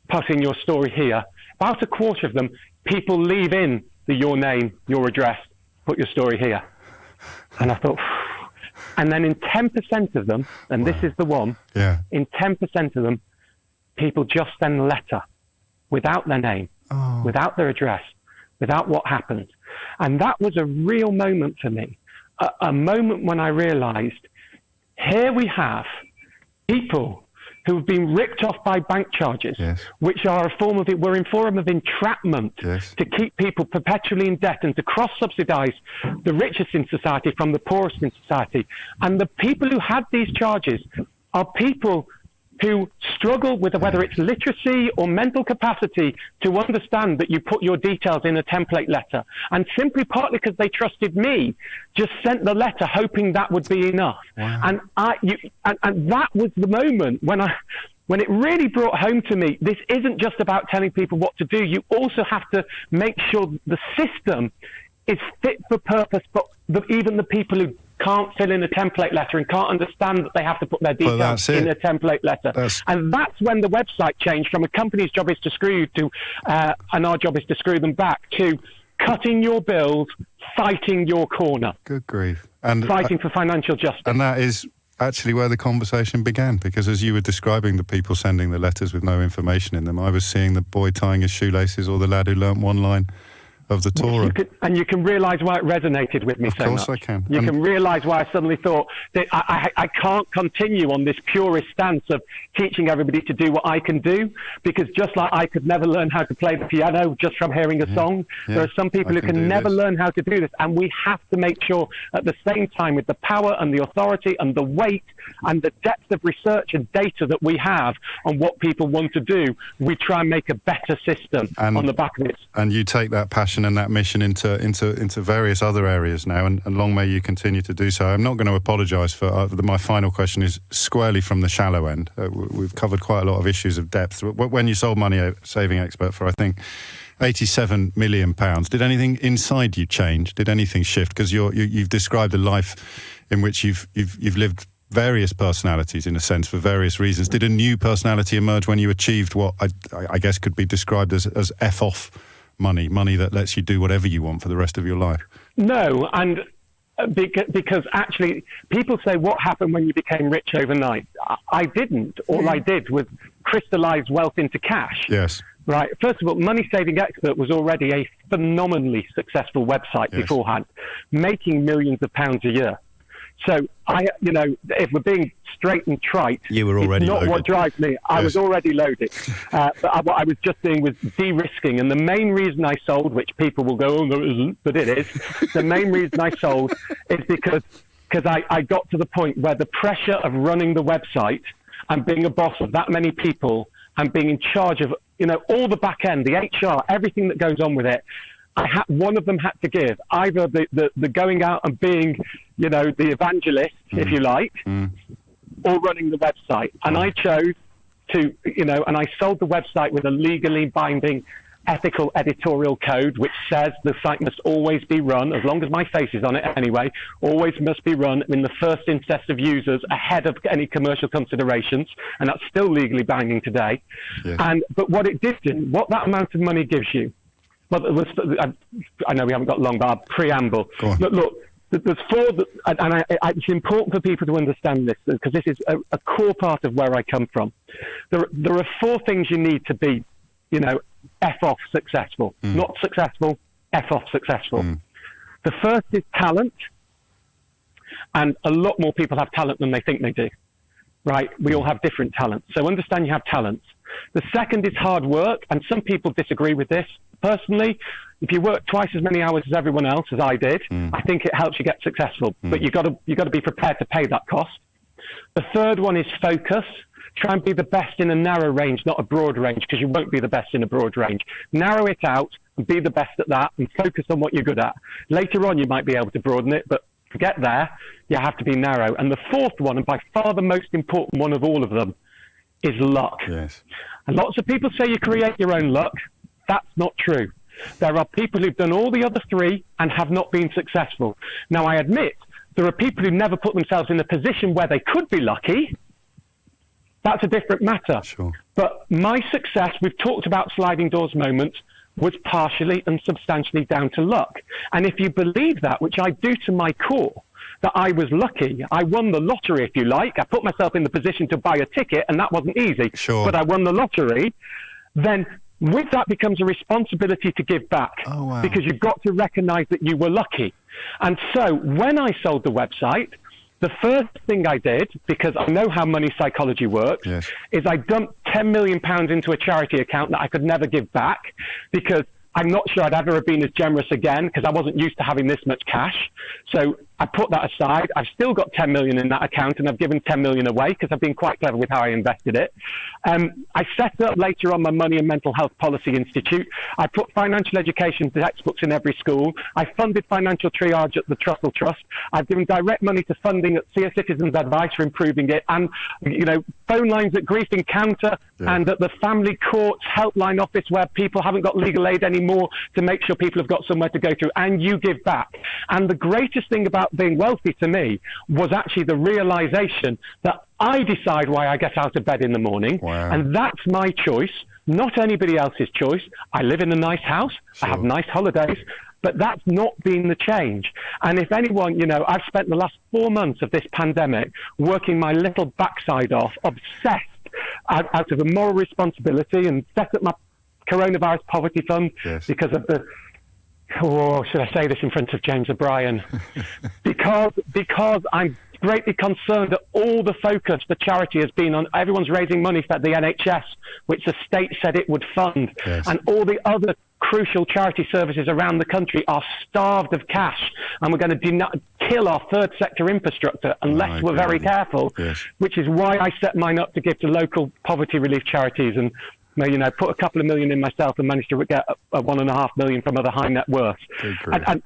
put in your story here, about a quarter of them, people leave in the your name, your address, put your story here. And I thought, and then in 10% of them, and this is the one, in 10% of them, people just send a letter without their name, without their address, without what happened. And that was a real moment for me, a moment when I realized, here we have people who have been ripped off by bank charges, which are a form of entrapment to keep people perpetually in debt and to cross-subsidize the richest in society from the poorest in society. And the people who had these charges are people who struggle with whether it's literacy or mental capacity to understand that you put your details in a template letter. And simply partly because they trusted me, just sent the letter hoping that would be enough. Wow. And that was the moment when it really brought home to me, this isn't just about telling people what to do. You also have to make sure the system is fit for purpose, but even the people who can't fill in a template letter and can't understand that they have to put their details in a template letter. And that's when the website changed from a company's job is to screw you to, and our job is to screw them back, to cutting your bills, fighting your corner. Good grief. And fighting for financial justice. And that is actually where the conversation began, because as you were describing the people sending the letters with no information in them, I was seeing the boy tying his shoelaces or the lad who learnt one line of the Torah. And you can realise why it resonated with me so much. Of course I can. You can realise why I suddenly thought that I can't continue on this purist stance of teaching everybody to do what I can do, because just like I could never learn how to play the piano just from hearing a song, there are some people who can never learn how to do this. And we have to make sure at the same time, with the power and the authority and the weight and the depth of research and data that we have on what people want to do, we try and make a better system on the back of it. And you take that passion passion and that mission into various other areas now, and long may you continue to do so. I'm not going to apologise for my final question is squarely from the shallow end. We've covered quite a lot of issues of depth. When you sold Money Saving Expert for, I think, £87 million, did anything inside you change? Did anything shift? Because you've described a life in which you've lived various personalities, in a sense, for various reasons. Did a new personality emerge when you achieved what I guess could be described as F-off money that lets you do whatever you want for the rest of your life? No, and because actually people say, what happened when you became rich overnight? I didn't. All I did was crystallise wealth into cash. Yes. Right. First of all, Money Saving Expert was already a phenomenally successful website beforehand, making millions of pounds a year. So if we're being straight and trite, you were already it's not loaded. what drives me. I was already loaded. But what I was just doing was de-risking. And the main reason I sold, which people will go, oh, no, it isn't, but it is. The main reason I sold is because I got to the point where the pressure of running the website and being a boss of that many people and being in charge of, all the back end, the HR, everything that goes on with it, one of them had to give, either the going out and being, the evangelist, if you like, or running the website. And I chose to, and I sold the website with a legally binding ethical editorial code, which says the site must always be run, as long as my face is on it anyway, always must be run in the first instance of users ahead of any commercial considerations. And that's still legally binding today. Yes. But what it did, what that amount of money gives you, well, I know we haven't got long, but I'll preamble. Look, there's four, and it's important for people to understand this, because this is a core part of where I come from. There are four things you need to be, F-off successful. Not successful, F-off successful. The first is talent, and a lot more people have talent than they think they do. Right? We all have different talents. So understand you have talents. The second is hard work, and some people disagree with this. Personally, if you work twice as many hours as everyone else, as I did, I think it helps you get successful. But you've got to be prepared to pay that cost. The third one is focus. Try and be the best in a narrow range, not a broad range, because you won't be the best in a broad range. Narrow it out and be the best at that and focus on what you're good at. Later on, you might be able to broaden it, but to get there, you have to be narrow. And the fourth one, and by far the most important one of all of them, is luck. Yes. And lots of people say you create your own luck. That's not true. There are people who've done all the other three and have not been successful. Now, I admit, there are people who never put themselves in a position where they could be lucky. That's a different matter. Sure. But my success, we've talked about sliding doors moments, was partially and substantially down to luck. And if you believe that, which I do to my core, that I was lucky, I won the lottery, if you like. I put myself in the position to buy a ticket, and that wasn't easy. Sure. But I won the lottery. Then with that becomes a responsibility to give back. Oh, wow. Because you've got to recognize that you were lucky. And so when I sold the website, the first thing I did, because I know how money psychology works, yes, is I dumped £10 million into a charity account that I could never give back, because I'm not sure I'd ever have been as generous again, because I wasn't used to having this much cash. So I put that aside. I've still got 10 million in that account, and I've given 10 million away because I've been quite clever with how I invested it. I set up later on my Money and Mental Health Policy Institute. I put financial education textbooks in every school. I funded financial triage at the Trussell Trust. I've given direct money to funding at Senior Citizens Advice for improving it, and phone lines at Grief Encounter and at the Family Courts Helpline Office, where people haven't got legal aid anymore, to make sure people have got somewhere to go to, and you give back. And the greatest thing about being wealthy to me was actually the realization that I decide why I get out of bed in the morning. Wow. And that's my choice, not anybody else's choice. I live in a nice house. Sure. I have nice holidays, but that's not been the change. And if anyone, I've spent the last 4 months of this pandemic working my little backside off, obsessed out of a moral responsibility, and set up my coronavirus poverty fund, yes, because of the, should I say this in front of James O'Brien? because I'm greatly concerned that all the focus for charity has been on everyone's raising money for the NHS, which the state said it would fund. Yes. And all the other crucial charity services around the country are starved of cash, and we're going to kill our third sector infrastructure unless we're very careful, yes, which is why I set mine up to give to local poverty relief charities and You know, put a couple of million in myself and managed to get a 1.5 million from other high net worths. And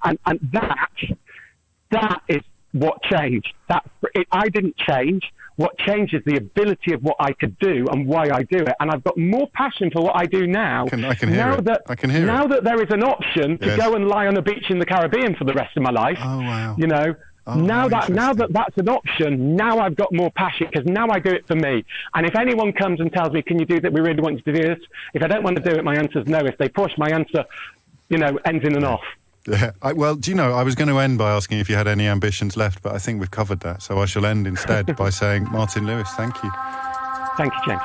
that is what changed. I didn't change. What changed is the ability of what I could do and why I do it. And I've got more passion for what I do now. I can hear it. Now that there is an option to go and lie on a beach in the Caribbean for the rest of my life. Oh, wow. You know, now that that's an option, now I've got more passion because now I do it for me. And if anyone comes and tells me, can you do that? We really want you to do this. If I don't want to do it, my answer is no. If they push, my answer, you know, ends in an off. Yeah. Well, do you know, I was going to end by asking if you had any ambitions left, but I think we've covered that. So I shall end instead by saying, Martin Lewis, thank you. Thank you, James.